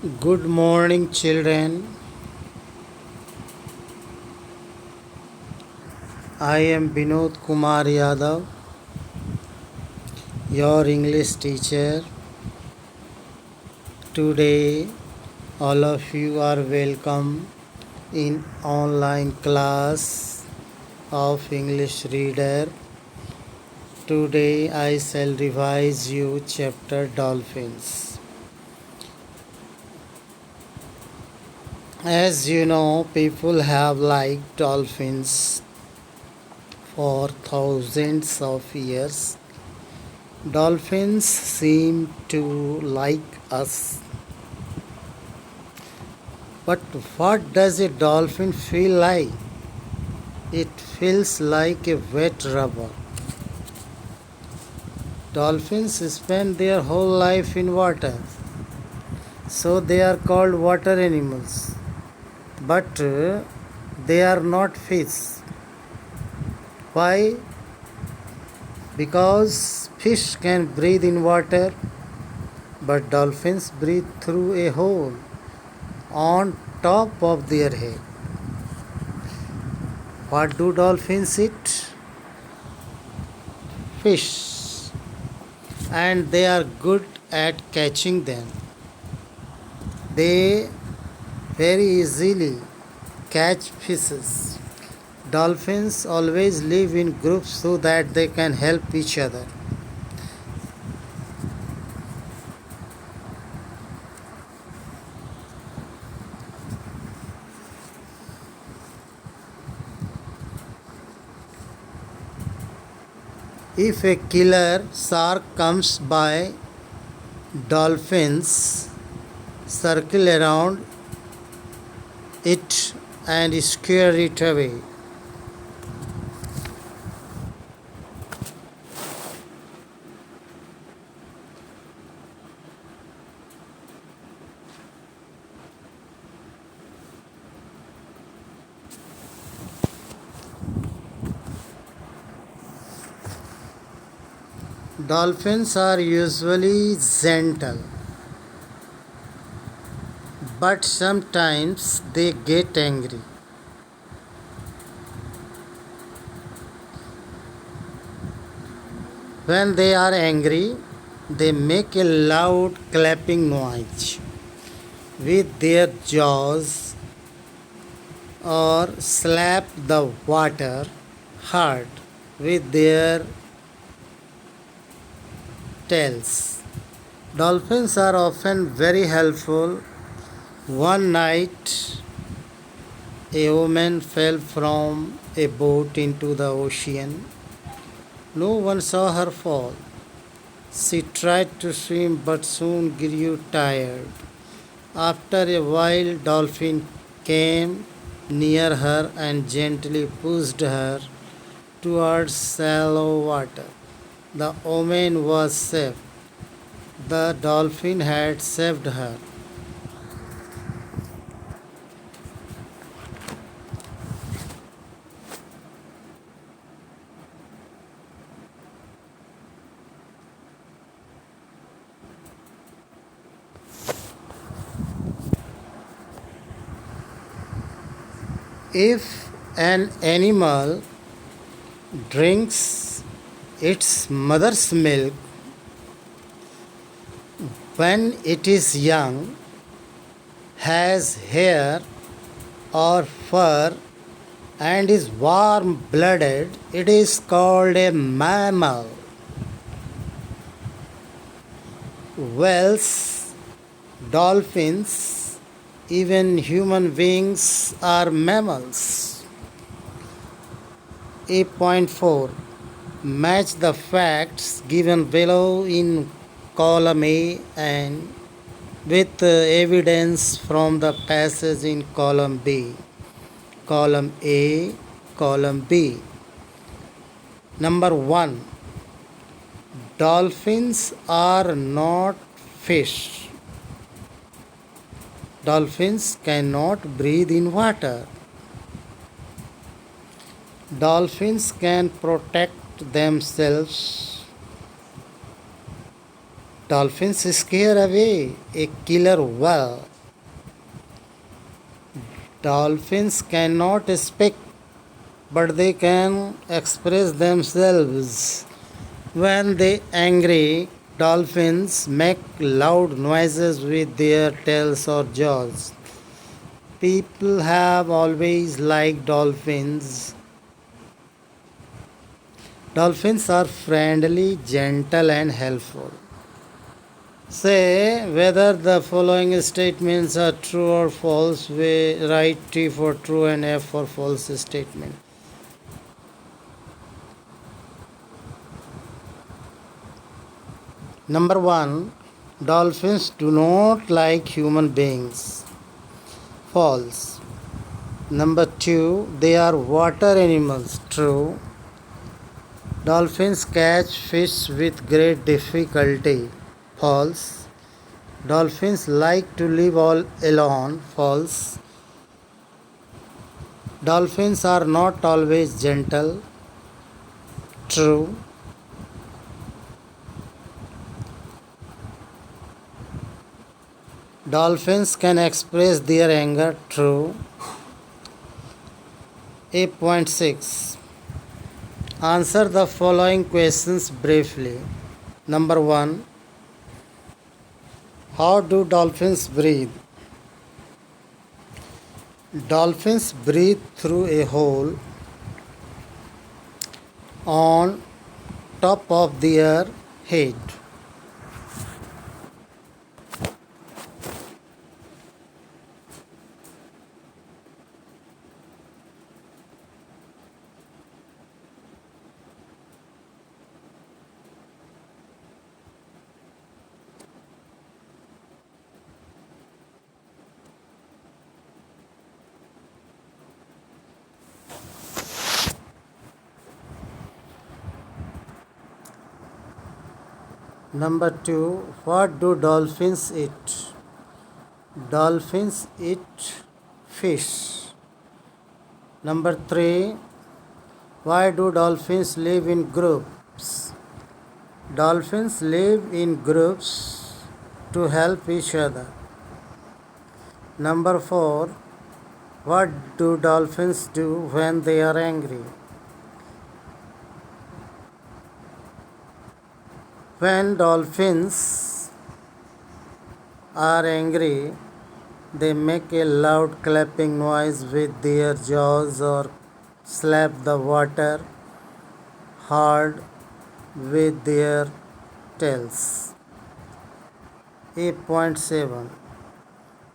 Good morning, children. I am Binod Kumar Yadav, your English teacher. Today, all of you are welcome in online class of English Reader. Today, I shall revise you chapter Dolphins. As you know, people have liked dolphins for thousands of years. Dolphins seem to like us. But what does a dolphin feel like? It feels like a wet rubber. Dolphins spend their whole life in water, so they are called water animals. But they are not fish. Why? Because fish can breathe in water, but dolphins breathe through a hole on top of their head. What do dolphins eat? Fish. And they are good at catching them. They very easily catch fishes. Dolphins always live in groups so that they can help each other. If a killer shark comes by, dolphins circle around it and scare it away. Dolphins are usually gentle, but sometimes they get angry. When they are angry, they make a loud clapping noise with their jaws or slap the water hard with their tails. Dolphins are often very helpful. One night, a woman fell from a boat into the ocean. No one saw her fall. She tried to swim but soon grew tired. After a while, dolphin came near her and gently pushed her towards shallow water. The woman was safe. The dolphin had saved her. If an animal drinks its mother's milk when it is young, has hair or fur, and is warm blooded, it is called a mammal. Whales, dolphins, even human beings are mammals. 8.4. Match the facts given below in column A and with evidence from the passage in column B. Column A, column B. Number 1. Dolphins are not fish. Dolphins cannot breathe in water. Dolphins can protect themselves. Dolphins scare away a killer whale. Dolphins cannot speak, but they can express themselves. When they angry, dolphins make loud noises with their tails or jaws. People have always liked dolphins. Dolphins are friendly, gentle, and helpful. Say whether the following statements are true or false. We write T for true and F for false statement. Number 1. Dolphins do not like human beings. False. Number 2. They are water animals. True. Dolphins catch fish with great difficulty. False. Dolphins like to live all alone. False. Dolphins are not always gentle. True. Dolphins can express their anger. True. 8.6. Answer the following questions briefly. Number 1. How do dolphins breathe? Dolphins breathe through a hole on top of their head. Number 2. What do dolphins eat? Dolphins eat fish. Number 3. Why do dolphins live in groups? Dolphins live in groups to help each other. Number 4. What do dolphins do when they are angry? When dolphins are angry, they make a loud clapping noise with their jaws or slap the water hard with their tails. 8.7.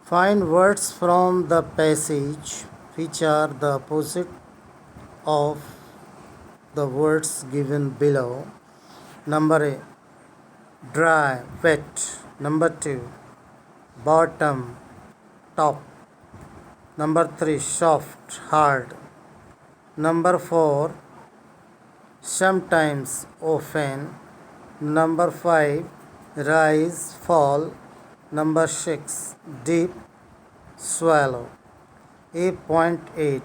Find words from the passage which are the opposite of the words given below. Number A. Dry, wet. Number 2. Bottom, top. Number 3. Soft, hard. Number 4. Sometimes, often. Number 5. Rise, fall. Number 6. Deep, swallow. 8.8.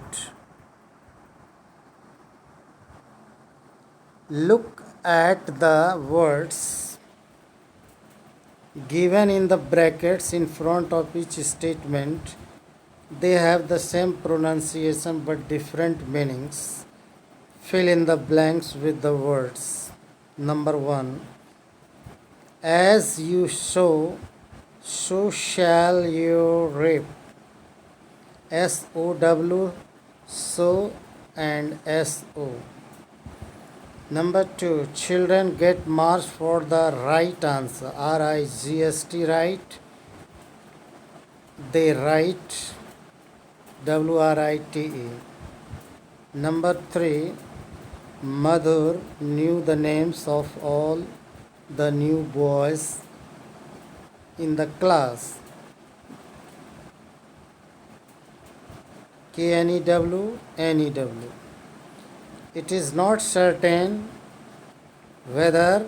Look at the words given in the brackets in front of each statement. They have the same pronunciation but different meanings. Fill in the blanks with the words. Number 1. As you sow, so shall you reap. SOW, sow and SO. Number 2. Children get marks for the right answer. RIGST, right. They write. WRITE. Number 3. Madhur knew the names of all the new boys in the class. KNEW, NEW. It is not certain whether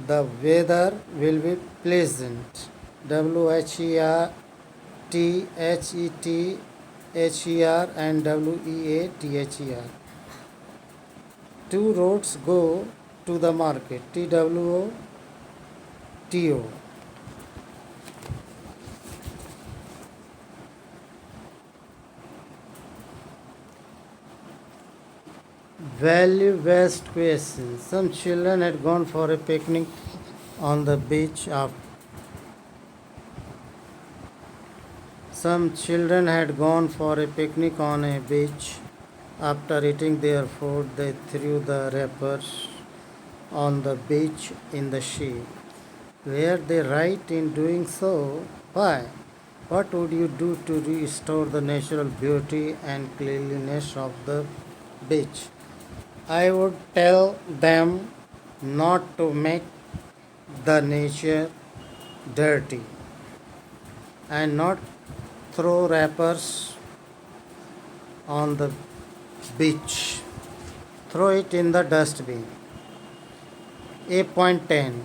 the weather will be pleasant. WHERTHETHER and WEATHER. Two roads go to the market. TWO, TO. Value based questions. Some children had gone for a picnic on the beach after. Some children had gone for a picnic on a beach. After eating their food, they threw the wrappers on the beach in the sea. Were they right in doing so? Why? What would you do to restore the natural beauty and cleanliness of the beach? I would tell them not to make the nature dirty and not throw wrappers on the beach. Throw it in the dustbin. 8.10.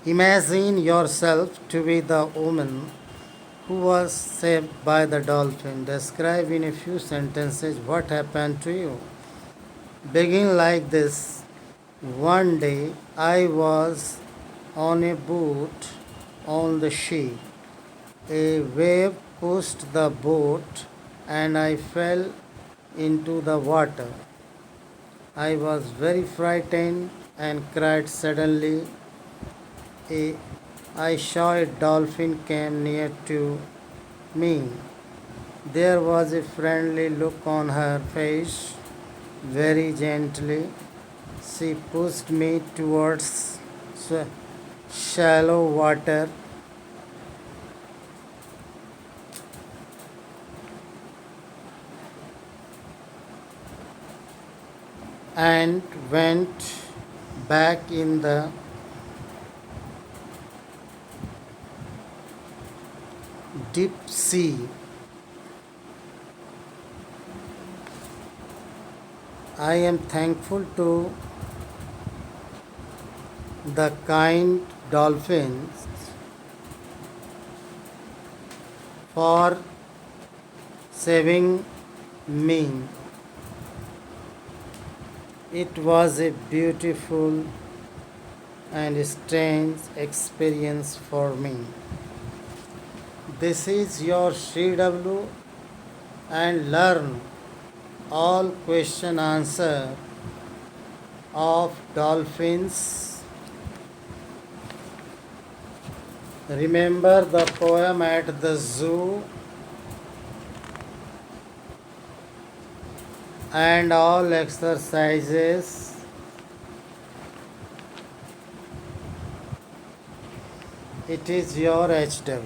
Imagine yourself to be the woman who was saved by the dolphin. Describe in a few sentences what happened to you. Begin like this. One day I was on a boat on the sea. A wave pushed the boat and I fell into the water. I was very frightened and cried suddenly. I saw a dolphin came near to me. There was a friendly look on her face. Very gently, she pushed me towards shallow water. And went back in the deep sea. I am thankful to the kind dolphins for saving me. It was a beautiful and strange experience for me. This is your CW and learn all question answer of dolphins. Remember the poem at the zoo and all exercises. It is your HW.